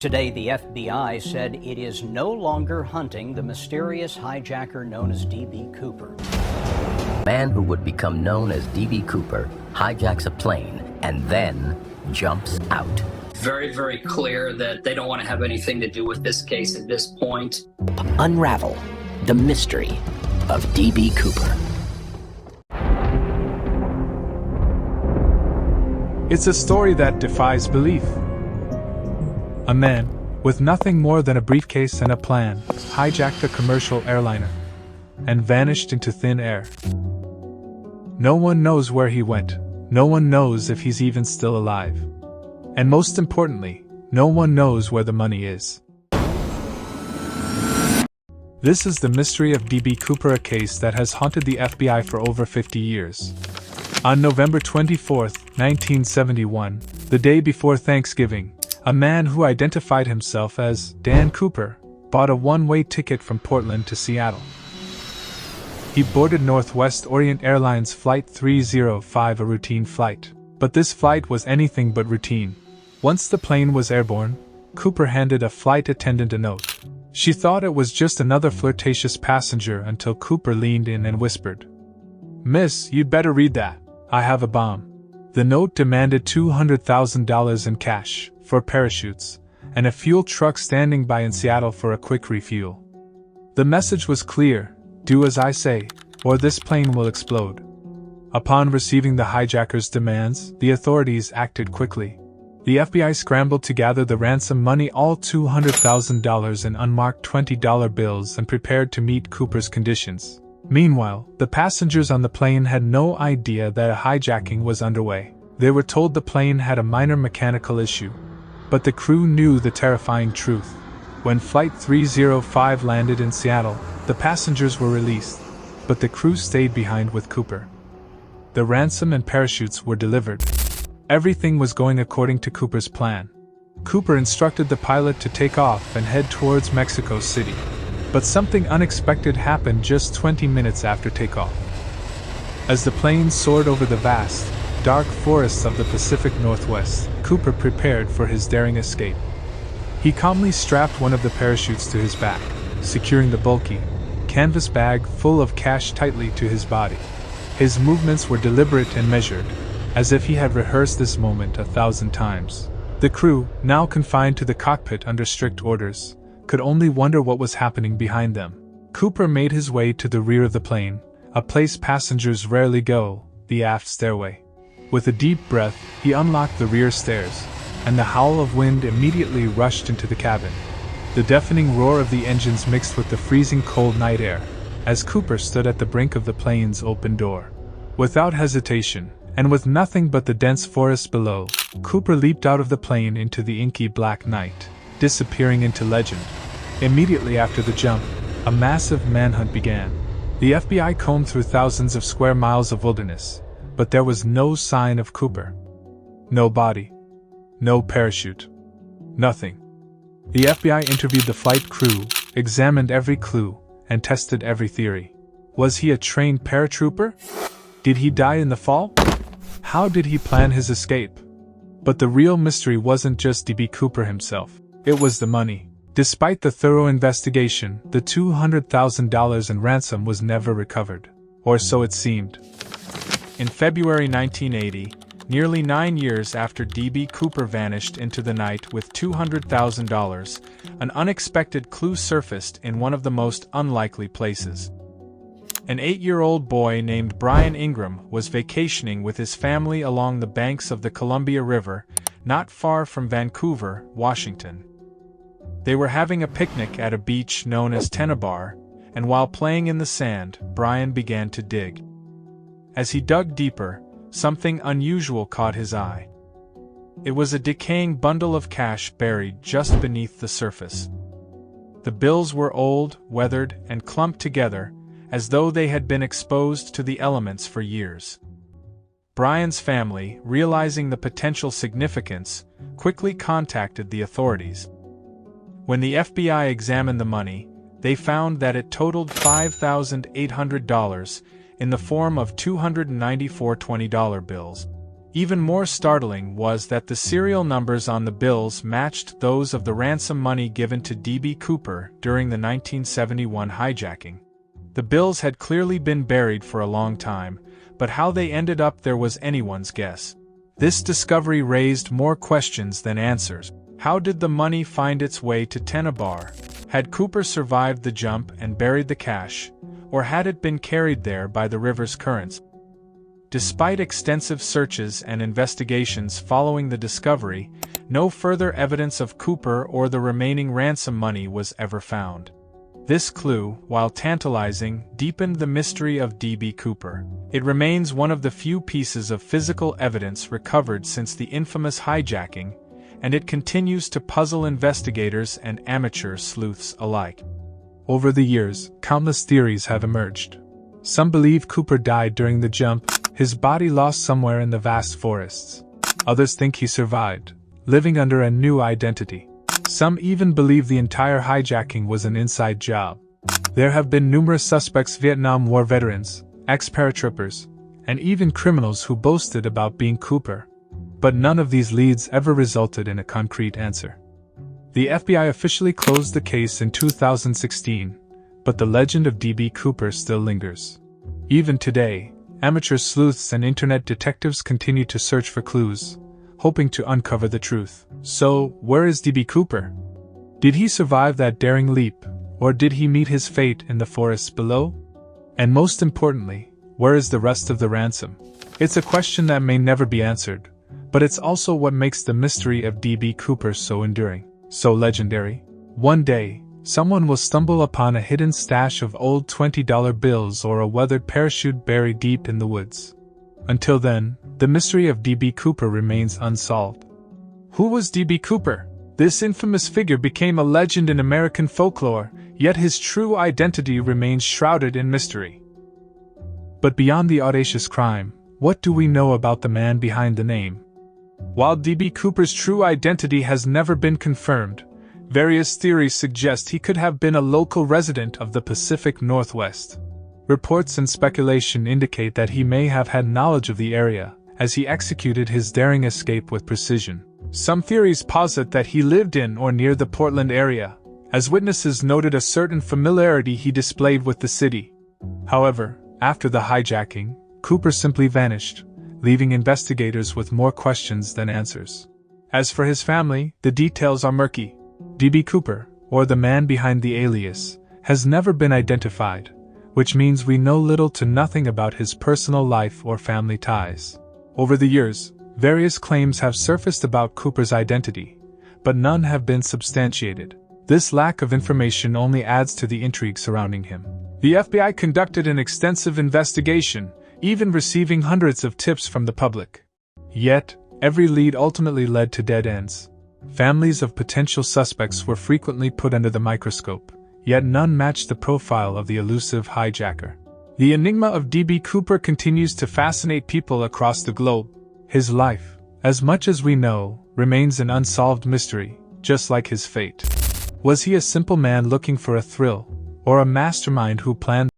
Today, the FBI said it is no longer hunting the mysterious hijacker known as d.b.cooper. A man who would become known as d.b.cooper hijacks a plane and then jumps out. Very, very clear that they don't want to have anything to do with this case at this point. Unravel the mystery of d.b.cooper. It's a story that defies belief. A man, with nothing more than a briefcase and a plan, hijacked a commercial airliner and vanished into thin air. No one knows where he went. No one knows if he's even still alive. And most importantly, no one knows where the money is. This is the mystery of d.b.cooper, a case that has haunted the FBI for over 50 years. On November 24, 1971, the day before Thanksgiving, a man who identified himself as Dan Cooper bought a one-way ticket from Portland to Seattle. He boarded Northwest Orient Airlines Flight 305, a routine flight. But this flight was anything but routine. Once the plane was airborne, Cooper handed a flight attendant a note. She thought it was just another flirtatious passenger until Cooper leaned in and whispered, "Miss, you'd better read that. I have a bomb." The note demanded $200,000 in cash for parachutes, and a fuel truck standing by in Seattle for a quick refuel. The message was clear: do as I say, or this plane will explode. Upon receiving the hijacker's demands, the authorities acted quickly. The FBI scrambled to gather the ransom money, all $200,000 in unmarked $20 bills, and prepared to meet Cooper's conditions. Meanwhile, the passengers on the plane had no idea that a hijacking was underway. They were told the plane had a minor mechanical issue. But the crew knew the terrifying truth. When Flight 305 landed in Seattle, the passengers were released, but the crew stayed behind with Cooper. The ransom and parachutes were delivered. Everything was going according to Cooper's plan. Cooper instructed the pilot to take off and head towards Mexico City. But something unexpected happened just 20 minutes after takeoff. As the plane soared over the vast, dark forests of the Pacific Northwest, Cooper prepared for his daring escape. He calmly strapped one of the parachutes to his back, securing the bulky canvas bag full of cash tightly to his body. His movements were deliberate and measured, as if he had rehearsed this moment 1,000 times. The crew, now confined to the cockpit under strict orders, could only wonder what was happening behind them. Cooper made his way to the rear of the plane, a place passengers rarely go, the aft stairway. With a deep breath, he unlocked the rear stairs, and the howl of wind immediately rushed into the cabin. The deafening roar of the engines mixed with the freezing cold night air, as Cooper stood at the brink of the plane's open door. Without hesitation, and with nothing but the dense forest below, Cooper leaped out of the plane into the inky black night, disappearing into legend. Immediately after the jump, a massive manhunt began. The FBI combed through thousands of square miles of wilderness, but there was no sign of Cooper. No body. No parachute. Nothing. The FBI interviewed the flight crew, examined every clue, and tested every theory. Was he a trained paratrooper? Did he die in the fall? How did he plan his escape? But the real mystery wasn't just d.b.cooper himself. It was the money. Despite the thorough investigation, the $200,000 in ransom was never recovered. Or so it seemed. In February 1980, nearly 9 years after d.b.cooper vanished into the night with $200,000, an unexpected clue surfaced in one of the most unlikely places. An 8-year-old boy named Brian Ingram was vacationing with his family along the banks of the Columbia River, not far from Vancouver, Washington. They were having a picnic at a beach known as Tennebar, and while playing in the sand, Brian began to dig. As he dug deeper, something unusual caught his eye. It was a decaying bundle of cash buried just beneath the surface. The bills were old, weathered, and clumped together, as though they had been exposed to the elements for years. Brian's family, realizing the potential significance, quickly contacted the authorities. When the FBI examined the money, they found that it totaled $5,800 in the form of 294 $20 bills. Even more startling was that the serial numbers on the bills matched those of the ransom money given to D.B. Cooper during the 1971 hijacking. The bills had clearly been buried for a long time, but how they ended up there was anyone's guess. This discovery raised more questions than answers. How did the money find its way to Tennebar? Had Cooper survived the jump and buried the cash, or had it been carried there by the river's currents? Despite extensive searches and investigations following the discovery, no further evidence of Cooper or the remaining ransom money was ever found. This clue, while tantalizing, deepened the mystery of D.B. Cooper. It remains one of the few pieces of physical evidence recovered since the infamous hijacking, and it continues to puzzle investigators and amateur sleuths alike. Over the years, countless theories have emerged. Some believe Cooper died during the jump, his body lost somewhere in the vast forests. Others think he survived, living under a new identity. Some even believe the entire hijacking was an inside job. There have been numerous suspects: Vietnam War veterans, ex-paratroopers, and even criminals who boasted about being Cooper. But none of these leads ever resulted in a concrete answer. The FBI officially closed the case in 2016, but the legend of D.B. Cooper still lingers. Even today, amateur sleuths and internet detectives continue to search for clues, hoping to uncover the truth. So, where is D.B. Cooper? Did he survive that daring leap, or did he meet his fate in the forests below? And most importantly, where is the rest of the ransom? It's a question that may never be answered, but it's also what makes the mystery of D.B. Cooper so enduring, so legendary. One day, someone will stumble upon a hidden stash of old $20 bills or a weathered parachute buried deep in the woods. Until then, the mystery of D.B. Cooper remains unsolved. Who was D.B. Cooper? This infamous figure became a legend in American folklore, yet his true identity remains shrouded in mystery. But beyond the audacious crime, what do we know about the man behind the name? While D.B. Cooper's true identity has never been confirmed, various theories suggest he could have been a local resident of the Pacific Northwest. Reports and speculation indicate that he may have had knowledge of the area, as he executed his daring escape with precision. Some theories posit that he lived in or near the Portland area, as witnesses noted a certain familiarity he displayed with the city. However, after the hijacking, Cooper simply vanished, leaving investigators with more questions than answers. As for his family, the details are murky. D.B. Cooper, or the man behind the alias, has never been identified, which means we know little to nothing about his personal life or family ties. Over the years, various claims have surfaced about Cooper's identity, but none have been substantiated. This lack of information only adds to the intrigue surrounding him. The FBI conducted an extensive investigation, even receiving hundreds of tips from the public. Yet, every lead ultimately led to dead ends. Families of potential suspects were frequently put under the microscope, yet none matched the profile of the elusive hijacker. The enigma of D.B. Cooper continues to fascinate people across the globe. His life, as much as we know, remains an unsolved mystery, just like his fate. Was he a simple man looking for a thrill, or a mastermind who planned